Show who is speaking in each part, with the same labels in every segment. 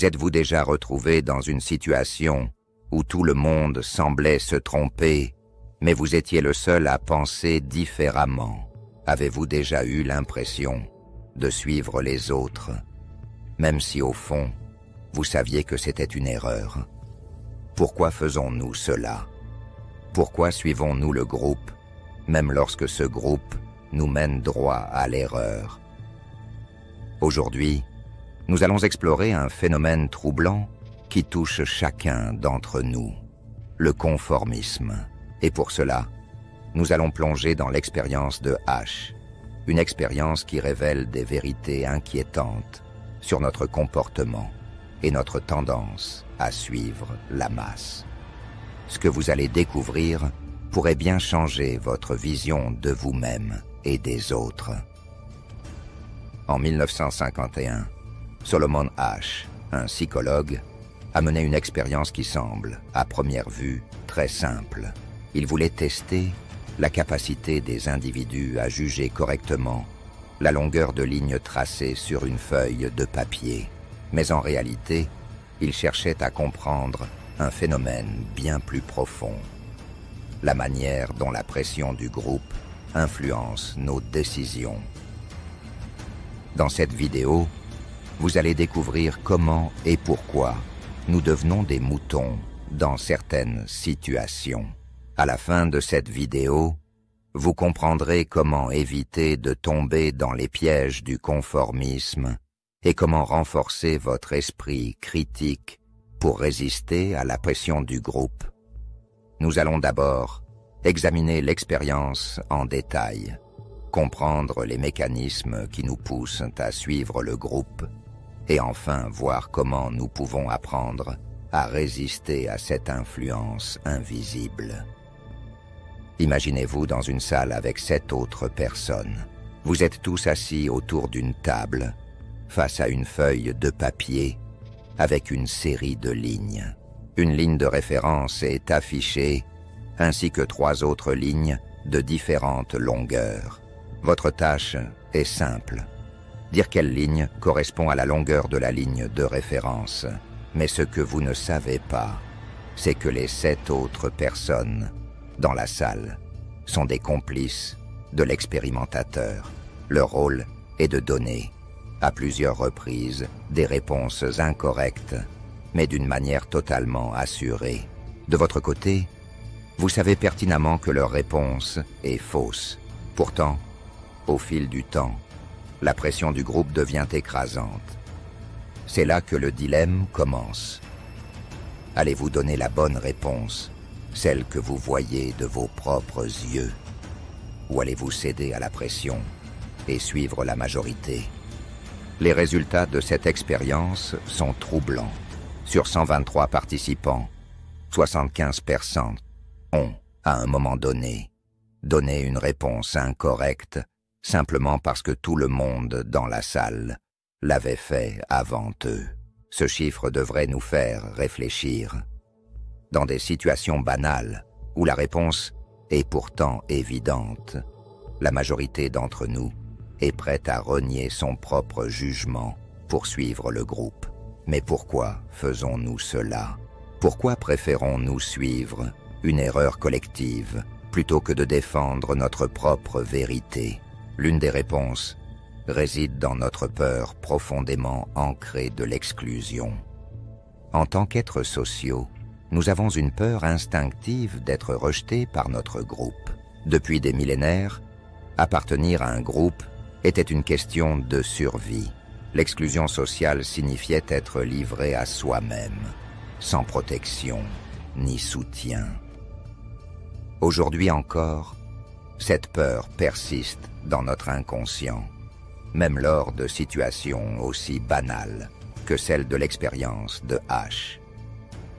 Speaker 1: Vous êtes-vous déjà retrouvé dans une situation où tout le monde semblait se tromper, mais vous étiez le seul à penser différemment? Avez-vous déjà eu l'impression de suivre les autres, même si au fond, vous saviez que c'était une erreur? Pourquoi faisons-nous cela? Pourquoi suivons-nous le groupe, même lorsque ce groupe nous mène droit à l'erreur? Aujourd'hui, nous allons explorer un phénomène troublant qui touche chacun d'entre nous, le conformisme. Et pour cela, nous allons plonger dans l'expérience de H, une expérience qui révèle des vérités inquiétantes sur notre comportement et notre tendance à suivre la masse. Ce que vous allez découvrir pourrait bien changer votre vision de vous-même et des autres. En 1951, Solomon Asch, un psychologue, a mené une expérience qui semble, à première vue, très simple. Il voulait tester la capacité des individus à juger correctement la longueur de ligne tracée sur une feuille de papier. Mais en réalité, il cherchait à comprendre un phénomène bien plus profond. La manière dont la pression du groupe influence nos décisions. Dans cette vidéo, vous allez découvrir comment et pourquoi nous devenons des moutons dans certaines situations. À la fin de cette vidéo, vous comprendrez comment éviter de tomber dans les pièges du conformisme et comment renforcer votre esprit critique pour résister à la pression du groupe. Nous allons d'abord examiner l'expérience en détail, comprendre les mécanismes qui nous poussent à suivre le groupe et enfin voir comment nous pouvons apprendre à résister à cette influence invisible. Imaginez-vous dans une salle avec 7 autres personnes. Vous êtes tous assis autour d'une table, face à une feuille de papier avec une série de lignes. Une ligne de référence est affichée, ainsi que 3 autres lignes de différentes longueurs. Votre tâche est simple. Dire quelle ligne correspond à la longueur de la ligne de référence. Mais ce que vous ne savez pas, c'est que les 7 autres personnes dans la salle sont des complices de l'expérimentateur. Leur rôle est de donner, à plusieurs reprises, des réponses incorrectes, mais d'une manière totalement assurée. De votre côté, vous savez pertinemment que leur réponse est fausse. Pourtant, au fil du temps, la pression du groupe devient écrasante. C'est là que le dilemme commence. Allez-vous donner la bonne réponse, celle que vous voyez de vos propres yeux, ou allez-vous céder à la pression et suivre la majorité? Les résultats de cette expérience sont troublants. Sur 123 participants, 75% ont, à un moment donné une réponse incorrecte simplement parce que tout le monde dans la salle l'avait fait avant eux. Ce chiffre devrait nous faire réfléchir. Dans des situations banales, où la réponse est pourtant évidente, la majorité d'entre nous est prête à renier son propre jugement pour suivre le groupe. Mais pourquoi faisons-nous cela? Pourquoi préférons-nous suivre une erreur collective plutôt que de défendre notre propre vérité? L'une des réponses réside dans notre peur profondément ancrée de l'exclusion. En tant qu'êtres sociaux, nous avons une peur instinctive d'être rejetés par notre groupe. Depuis des millénaires, appartenir à un groupe était une question de survie. L'exclusion sociale signifiait être livré à soi-même, sans protection ni soutien. Aujourd'hui encore, cette peur persiste dans notre inconscient, même lors de situations aussi banales que celle de l'expérience de H.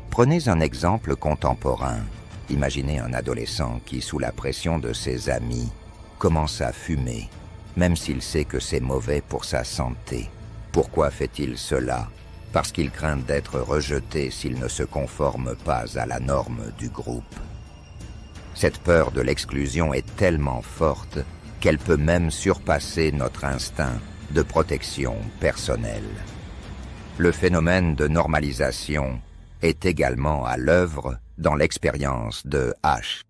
Speaker 1: Prenez un exemple contemporain. Imaginez un adolescent qui, sous la pression de ses amis, commence à fumer, même s'il sait que c'est mauvais pour sa santé. Pourquoi fait-il cela? Parce qu'il craint d'être rejeté s'il ne se conforme pas à la norme du groupe. Cette peur de l'exclusion est tellement forte qu'elle peut même surpasser notre instinct de protection personnelle. Le phénomène de normalisation est également à l'œuvre dans l'expérience de H.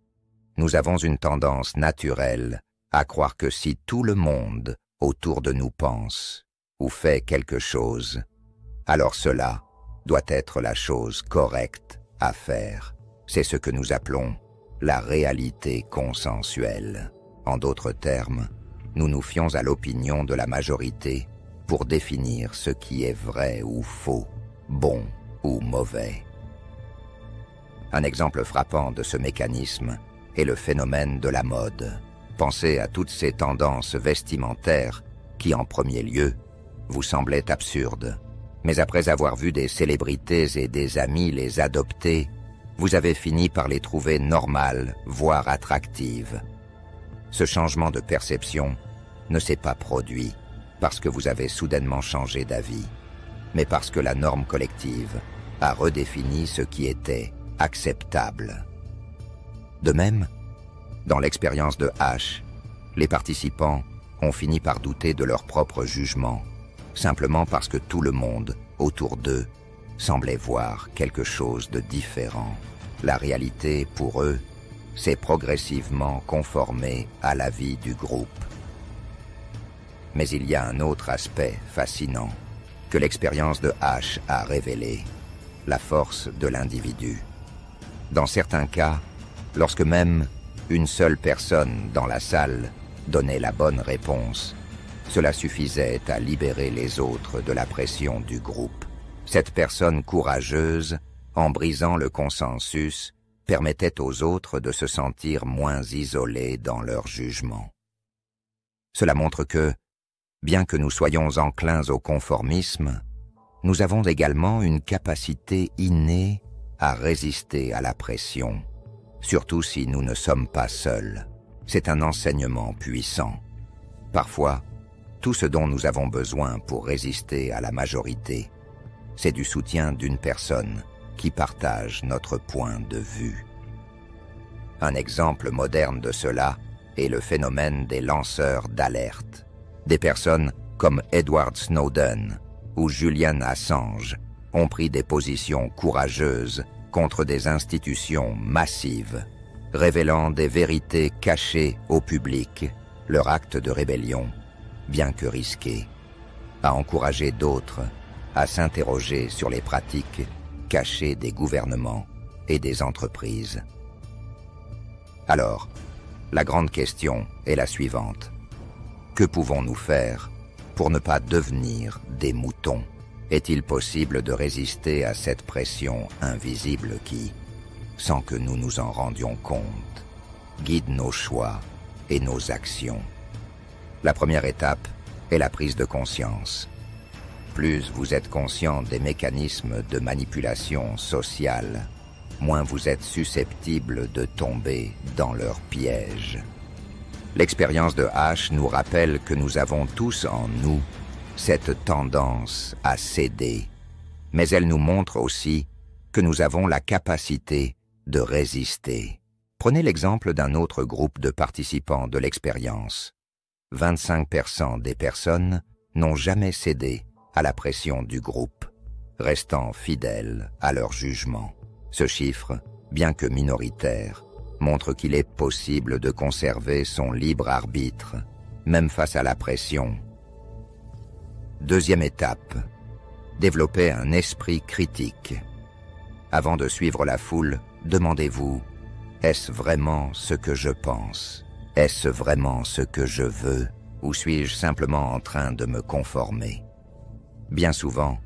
Speaker 1: Nous avons une tendance naturelle à croire que si tout le monde autour de nous pense ou fait quelque chose, alors cela doit être la chose correcte à faire. C'est ce que nous appelons la réalité consensuelle. En d'autres termes, nous nous fions à l'opinion de la majorité pour définir ce qui est vrai ou faux, bon ou mauvais. Un exemple frappant de ce mécanisme est le phénomène de la mode. Pensez à toutes ces tendances vestimentaires qui, en premier lieu, vous semblaient absurdes. Mais après avoir vu des célébrités et des amis les adopter, vous avez fini par les trouver normales, voire attractives. Ce changement de perception ne s'est pas produit parce que vous avez soudainement changé d'avis, mais parce que la norme collective a redéfini ce qui était acceptable. De même, dans l'expérience de H, les participants ont fini par douter de leur propre jugement, simplement parce que tout le monde, autour d'eux, semblait voir quelque chose de différent. La réalité, pour eux, s'est progressivement conformée à l'avis du groupe. Mais il y a un autre aspect fascinant que l'expérience de H a révélé, la force de l'individu. Dans certains cas, lorsque même une seule personne dans la salle donnait la bonne réponse, cela suffisait à libérer les autres de la pression du groupe. Cette personne courageuse, en brisant le consensus, permettait aux autres de se sentir moins isolés dans leur jugement. Cela montre que, bien que nous soyons enclins au conformisme, nous avons également une capacité innée à résister à la pression, surtout si nous ne sommes pas seuls. C'est un enseignement puissant. Parfois, tout ce dont nous avons besoin pour résister à la majorité, c'est du soutien d'une personne qui partage notre point de vue. Un exemple moderne de cela est le phénomène des lanceurs d'alerte. Des personnes comme Edward Snowden ou Julian Assange ont pris des positions courageuses contre des institutions massives, révélant des vérités cachées au public. Leur acte de rébellion, bien que risqué, a encouragé d'autres à s'interroger sur les pratiques cachées des gouvernements et des entreprises. Alors, la grande question est la suivante. Que pouvons-nous faire pour ne pas devenir des moutons? Est-il possible de résister à cette pression invisible qui, sans que nous nous en rendions compte, guide nos choix et nos actions? La première étape est la prise de conscience. Plus vous êtes conscient des mécanismes de manipulation sociale, moins vous êtes susceptible de tomber dans leurs pièges. L'expérience de H nous rappelle que nous avons tous en nous cette tendance à céder, mais elle nous montre aussi que nous avons la capacité de résister. Prenez l'exemple d'un autre groupe de participants de l'expérience. 25% des personnes n'ont jamais cédé à la pression du groupe, restant fidèles à leur jugement. Ce chiffre, bien que minoritaire, montre qu'il est possible de conserver son libre arbitre, même face à la pression. Deuxième étape, développer un esprit critique. Avant de suivre la foule, demandez-vous, est-ce vraiment ce que je pense? Est-ce vraiment ce que je veux? Ou suis-je simplement en train de me conformer? Bien souvent,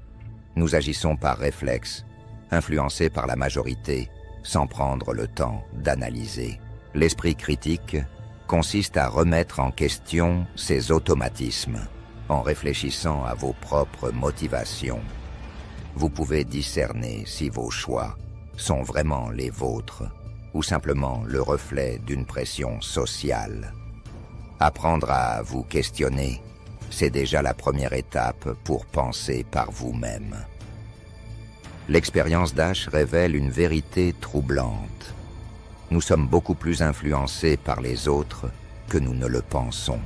Speaker 1: nous agissons par réflexe, influencés par la majorité, sans prendre le temps d'analyser. L'esprit critique consiste à remettre en question ces automatismes, en réfléchissant à vos propres motivations. Vous pouvez discerner si vos choix sont vraiment les vôtres, ou simplement le reflet d'une pression sociale. Apprendre à vous questionner, c'est déjà la première étape pour penser par vous-même. L'expérience d'H révèle une vérité troublante. Nous sommes beaucoup plus influencés par les autres que nous ne le pensons.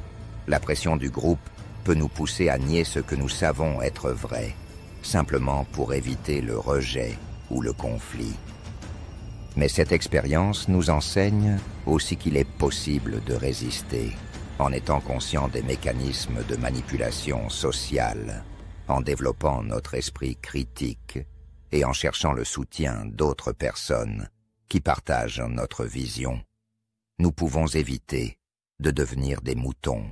Speaker 1: La pression du groupe peut nous pousser à nier ce que nous savons être vrai. simplement pour éviter le rejet ou le conflit. Mais cette expérience nous enseigne aussi qu'il est possible de résister, en étant conscient des mécanismes de manipulation sociale, en développant notre esprit critique et en cherchant le soutien d'autres personnes qui partagent notre vision. Nous pouvons éviter de devenir des moutons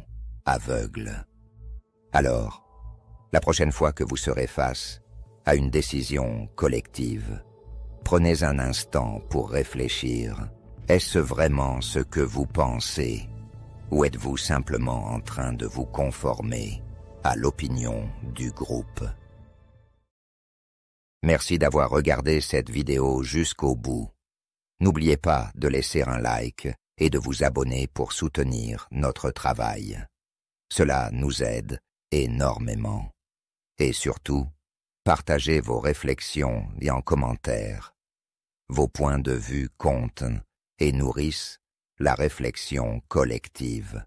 Speaker 1: aveugles. Alors, la prochaine fois que vous serez face à une décision collective, prenez un instant pour réfléchir. Est-ce vraiment ce que vous pensez, ou êtes-vous simplement en train de vous conformer à l'opinion du groupe? Merci d'avoir regardé cette vidéo jusqu'au bout. N'oubliez pas de laisser un like et de vous abonner pour soutenir notre travail. Cela nous aide énormément. Et surtout, partagez vos réflexions et en commentaire. Vos points de vue comptent et nourrissent la réflexion collective.